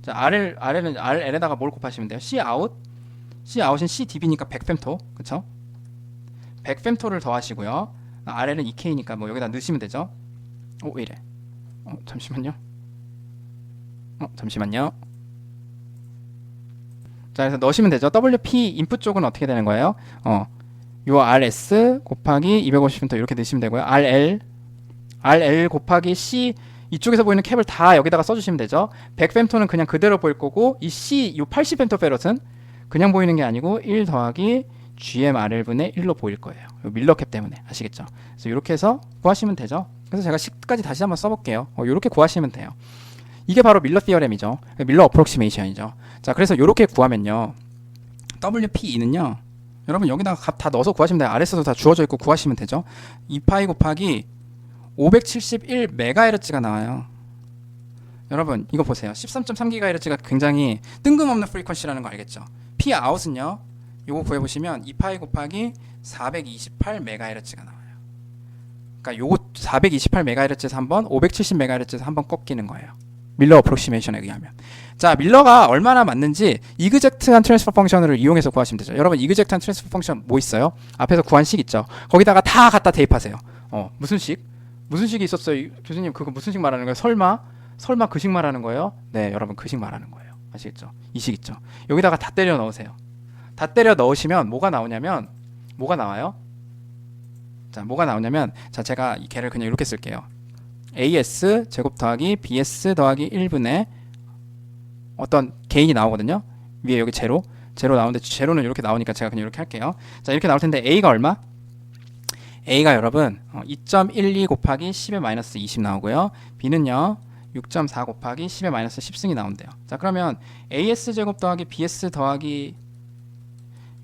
자, RL은 RL에다가 뭘 곱하시면 돼요? Cout은 CDB니까 100펨토. 그쵸? 100펨토를 더하시고요. RL은 2K니까 뭐 여기다 넣으시면 되죠? 왜 이래? 잠시만요. 자, 그래서 넣으시면 되죠. WP 인풋 쪽은 어떻게 되는 거예요? 요 RS 곱하기 250펨토 이렇게 넣으시면 되고요. RL 곱하기 C 이쪽에서 보이는 캡을 다 여기다가 써주시면 되죠. 100펨토는 그냥 그대로 보일 거고 이 C 요 80펨토페럿은 그냥 보이는 게 아니고 1 더하기 GMRL분의 1로 보일 거예요. 밀러 캡 때문에 아시겠죠? 그래서 이렇게 해서 구하시면 되죠. 그래서 제가 10까지 다시 한번 써볼게요. 이렇게 구하시면 돼요. 이게 바로 밀러 티어렘이죠. 밀러 어프록시메이션이죠. 자, 그래서 이렇게 구하면요, WP2는요 여러분 여기다가 값 다 넣어서 구하시면 돼요. RS도 다 주어져 있고 구하시면 되죠. 2파이 곱하기 571MHz가 나와요. 여러분 이거 보세요. 13.3GHz가 굉장히 뜬금없는 프리퀀시라는 거 알겠죠? P 아웃은요 요거 구해보시면 2파이 곱하기 428MHz가 나와요. 그러니까 요거 428MHz에서 한번 570MHz에서 한번 꺾이는 거예요. 밀러 어프록시메이션에 의하면. 자, 밀러가 얼마나 맞는지 이그젝트한 트랜스퍼 펑션을 이용해서 구하시면 되죠. 여러분 이그젝트한 트랜스퍼 펑션 뭐 있어요? 앞에서 구한 식 있죠. 거기다가 다 갖다 대입하세요. 무슨 식? 무슨 식이 있었어요? 교수님 그거 무슨 식 말하는 거예요? 설마 그 식 말하는 거예요? 네, 여러분 그 식 말하는 거예요. 아시겠죠? 이 식 있죠. 여기다가 다 때려 넣으세요. 다 때려 넣으시면 뭐가 나오냐면 뭐가 나와요? 자, 뭐가 나오냐면 자, 제가 이 개를 그냥 이렇게 쓸게요. AS 제곱 더하기 BS 더하기 1분의 어떤 개인이 나오거든요. 위에 여기 제로 나오는데 제로는 이렇게 나오니까 제가 그냥 이렇게 할게요. 자, 이렇게 나올 텐데 A가 얼마? A가 여러분 2.12 곱하기 10의 마이너스 20 나오고요. B는요 6.4 곱하기 10의 마이너스 10승이 나온대요. 자 그러면 AS제곱 더하기 BS 더하기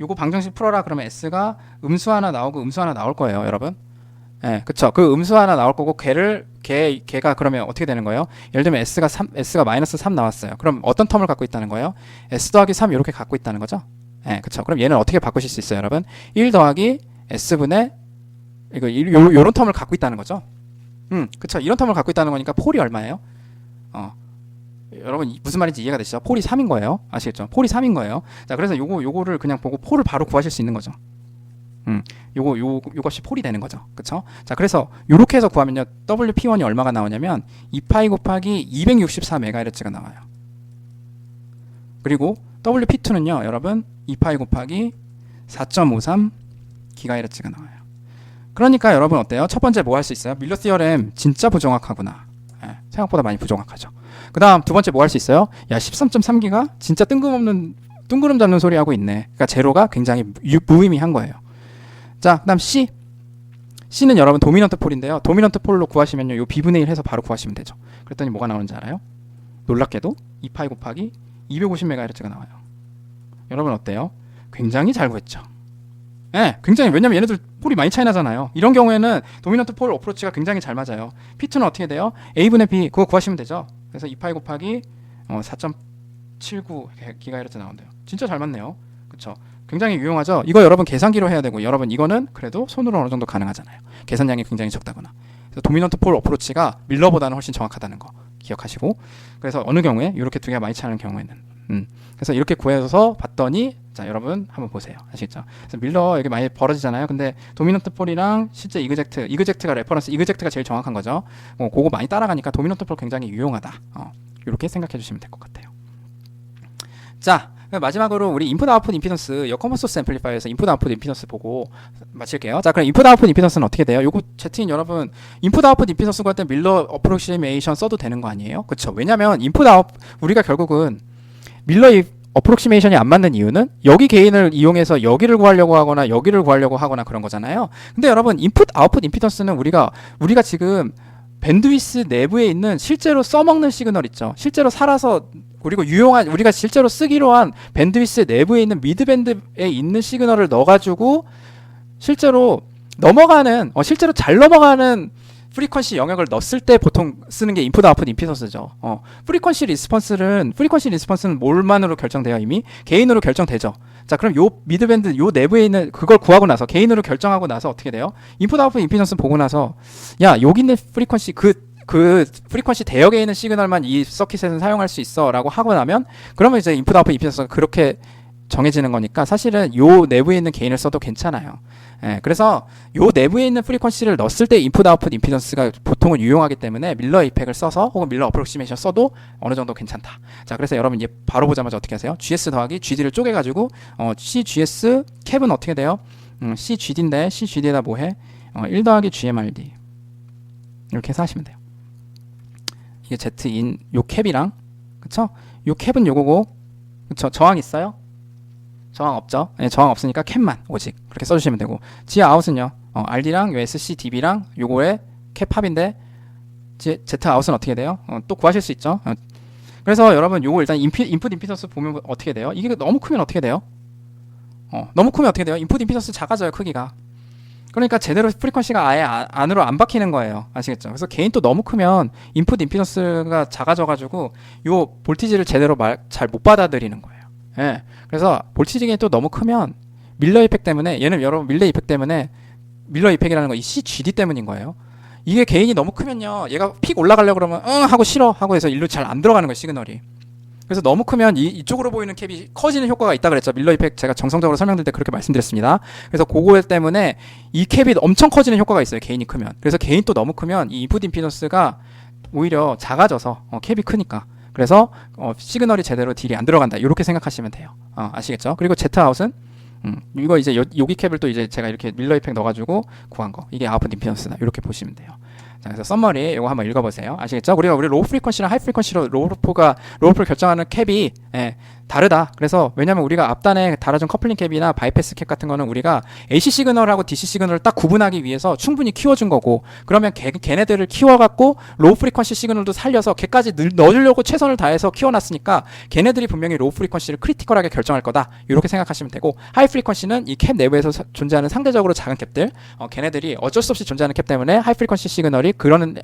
요거 방정식 풀어라 그러면 S가 음수 하나 나오고 음수 하나 나올 거예요 여러분. 예, 그쵸. 그 음수 하나 나올 거고 걔가 그러면 어떻게 되는 거예요? 예를 들면 S가 마이너스 3 나왔어요. 그럼 어떤 텀을 갖고 있다는 거예요? S 더하기 3 이렇게 갖고 있다는 거죠. 예, 그쵸. 그럼 얘는 어떻게 바꾸실 수 있어요 여러분? 1 더하기 S분의 요런 텀을 갖고 있다는 거죠. 그쵸. 이런 텀을 갖고 있다는 거니까 폴이 얼마예요? 여러분 무슨 말인지 이해가 되시죠? 폴이 3인 거예요. 아시겠죠? 폴이 3인 거예요. 자, 그래서 요거를 그냥 보고 폴을 바로 구하실 수 있는 거죠. 요것이 폴이 되는 거죠. 그쵸? 자, 그래서 요렇게 해서 구하면요. WP1이 얼마가 나오냐면 2파이 곱하기 264MHz가 나와요. 그리고 WP2는요. 여러분 2파이 곱하기 4.53GHz가 나와요. 그러니까 여러분 어때요? 첫 번째 뭐 할 수 있어요? 밀러 시어렘 진짜 부정확하구나. 예, 생각보다 많이 부정확하죠. 그 다음 두 번째 뭐 할 수 있어요? 야 13.3기가 진짜 뜬구름 잡는 소리 하고 있네. 그러니까 제로가 굉장히 무의미한 거예요. 자, 그 다음 C는 여러분 도미넌트 폴인데요. 도미넌트 폴로 구하시면요. 요 B분의 1 해서 바로 구하시면 되죠. 그랬더니 뭐가 나오는지 알아요? 놀랍게도 2파이 곱하기 250MHz가 나와요. 여러분 어때요? 굉장히 잘 구했죠. 네, 굉장히. 왜냐면 얘네들 폴이 많이 차이 나잖아요. 이런 경우에는 도미넌트 폴 어프로치가 굉장히 잘 맞아요. P2는 어떻게 돼요? A분의 B 그거 구하시면 되죠. 그래서 2파이 곱하기 4.79GHz 나온대요. 진짜 잘 맞네요. 그쵸? 굉장히 유용하죠. 이거 여러분 계산기로 해야 되고 여러분 이거는 그래도 손으로 어느 정도 가능하잖아요. 계산량이 굉장히 적다거나. 그래서 도미넌트 폴 어프로치가 밀러보다는 훨씬 정확하다는 거 기억하시고. 그래서 어느 경우에 이렇게 두 개가 많이 차는 경우에는 그래서 이렇게 구해서 봤더니 자 여러분 한번 보세요. 아시겠죠? 그래서 밀러 여기 많이 벌어지잖아요. 근데 도미넌트 폴이랑 실제 이그젝트가 레퍼런스 이그젝트가 제일 정확한 거죠. 그거 많이 따라가니까 도미넌트 폴 굉장히 유용하다. 이렇게 생각해 주시면 될 것 같아요. 자 마지막으로 우리 인풋 아웃풋 임피던스 여커먼 소스 앰플리파이어에서 인풋 아웃풋 임피던스 보고 마칠게요. 자 그럼 인풋 아웃풋 임피던스는 어떻게 돼요? 요거 제트인 여러분 인풋 아웃풋 임피던스 구할 때 밀러 어프로시메이션 써도 되는 거 아니에요? 그쵸? 왜냐면 인풋 아웃 우리가 결국은 밀러 어프로시메이션이 안 맞는 이유는 여기 개인을 이용해서 여기를 구하려고 하거나 여기를 구하려고 하거나 그런 거잖아요. 근데 여러분 인풋 아웃풋 임피던스는 우리가 지금 밴드위스 내부에 있는 실제로 써먹는 시그널 있죠. 실제로 살아서 그리고 유용한 우리가 실제로 쓰기로 한 밴드위스 내부에 있는 미드밴드에 있는 시그널을 넣어가지고 실제로 실제로 잘 넘어가는 프리퀀시 영역을 넣었을 때 보통 쓰는 게 인풋 아웃풋 임피던스죠. 프리퀀시 리스폰스는 뭘만으로 결정돼요? 이미 개인으로 결정되죠. 자, 그럼 요 미드밴드 요 내부에 있는 그걸 구하고 나서 개인으로 결정하고 나서 어떻게 돼요? 인풋 아웃풋 임피던스 보고 나서 야, 여기 있는 프리퀀시 그 프리퀀시 대역에 있는 시그널만 이 서킷에서는 사용할 수 있어라고 하고 나면 그러면 이제 인풋 아웃풋 임피던스가 그렇게 정해지는 거니까 사실은 요 내부에 있는 개인을 써도 괜찮아요. 예, 그래서 요 내부에 있는 프리퀀시를 넣었을 때 인풋 아웃풋 임피던스가 보통은 유용하기 때문에 밀러 이펙을 써서 혹은 밀러 어프로시메이션 써도 어느 정도 괜찮다. 자, 그래서 여러분 이제 바로 보자마자 어떻게 하세요? GS 더하기 GD를 쪼개가지고 CGS 캡은 어떻게 돼요? CGD인데 CGD에다 뭐해? 1 더하기 GMRD 이렇게 해서 하시면 돼요. 이게 Z인 요 캡이랑 그쵸? 요 캡은 요거고 그쵸? 저항 있어요? 저항 없죠? 네, 저항 없으니까 캡만 오직 그렇게 써주시면 되고 G 아웃은요 RD랑 요 SC DB랑 요거의 캡 합인데 Z 아웃은 어떻게 돼요? 또 구하실 수 있죠? 그래서 여러분 요거 일단 인풋 임피던스 보면 어떻게 돼요? 이게 너무 크면 어떻게 돼요? 너무 크면 어떻게 돼요? 인풋 임피던스 작아져요 크기가. 그러니까 제대로 프리퀀시가 아예 안으로 안 박히는 거예요. 아시겠죠? 그래서 개인 또 너무 크면 인풋 임피던스가 작아져가지고 요 볼티지를 제대로 잘 못 받아들이는 거예요. 예. 그래서 볼티지 개인이 또 너무 크면 밀러 이펙 때문에 얘는 여러분 밀러 이펙 때문에 밀러 이펙이라는 거 이 CGD 때문인 거예요. 이게 개인이 너무 크면요. 얘가 픽 올라가려고 그러면 하고 싫어 하고 해서 일로 잘 안 들어가는 거예요 시그널이. 그래서 너무 크면 이쪽으로 보이는 캡이 커지는 효과가 있다 그랬죠. 밀러 이펙 제가 정성적으로 설명드릴 때 그렇게 말씀드렸습니다. 그래서 그거 때문에 이 캡이 엄청 커지는 효과가 있어요. 개인이 크면. 그래서 개인 또 너무 크면 이 인풋 임피던스가 오히려 작아져서 캡이 크니까. 그래서 시그널이 제대로 딜이 안 들어간다. 이렇게 생각하시면 돼요. 아시겠죠? 그리고 Z아웃은 이거 이제 여기 캡을 또 이제 제가 이렇게 밀러 이펙 넣어가지고 구한 거. 이게 아웃풋 임피던스다. 이렇게 보시면 돼요. 자, 그래서 썸머리 이거 한번 읽어보세요. 아시겠죠? 우리 로우 프리퀀시랑 하이 프리퀀시로 로우풀 결정하는 캡이 다르다. 그래서 왜냐면 우리가 앞단에 달아준 커플링 캡이나 바이패스 캡 같은 거는 우리가 AC 시그널하고 DC 시그널을 딱 구분하기 위해서 충분히 키워준 거고, 그러면 걔네들을 키워갖고 로우 프리퀀시 시그널도 살려서 걔까지 넣어주려고 최선을 다해서 키워놨으니까 걔네들이 분명히 로우 프리퀀시를 크리티컬하게 결정할 거다. 이렇게 생각하시면 되고, 하이 프리퀀시는 이 캡 내부에서 존재하는 상대적으로 작은 캡들, 걔네들이 어쩔 수 없이 존재하는 캡 때문에 하이 프리퀀시 시그널이 그런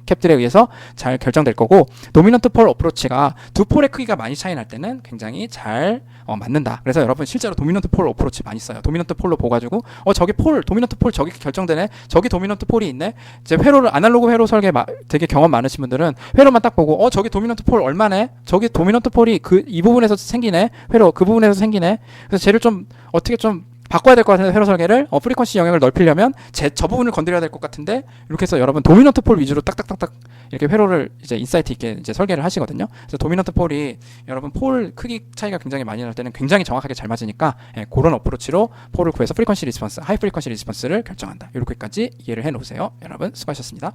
캡들에 의해서 잘 결정될 거고, 도미넌트 폴 어프로치가 두 폴의 크기가 많이 차이 날 때는 굉장히 잘 맞는다. 그래서 여러분 실제로 도미넌트 폴 어프로치 많이 써요. 도미넌트 폴로 보가지고 저기 폴 도미넌트 폴 저기 결정되네, 저기 도미넌트 폴이 있네. 이제 회로를 아날로그 회로 설계 되게 경험 많으신 분들은 회로만 딱 보고 저기 도미넌트 폴 얼마네, 저기 도미넌트 폴이 이 부분에서 생기네, 회로 그 부분에서 생기네. 그래서 쟤를 좀 어떻게 좀 바꿔야 될 것 같은데, 회로 설계를 프리퀀시 영역을 넓히려면 저 부분을 건드려야 될 것 같은데, 이렇게 해서 여러분 도미넌트 폴 위주로 딱딱딱딱 이렇게 회로를 이제 인사이트 있게 이제 설계를 하시거든요. 그래서 도미넌트 폴이 여러분 폴 크기 차이가 굉장히 많이 날 때는 굉장히 정확하게 잘 맞으니까, 그런 어프로치로 폴을 구해서 프리퀀시 리스폰스, 하이 프리퀀시 리스폰스를 결정한다. 이렇게까지 이해를 해 놓으세요. 여러분 수고하셨습니다.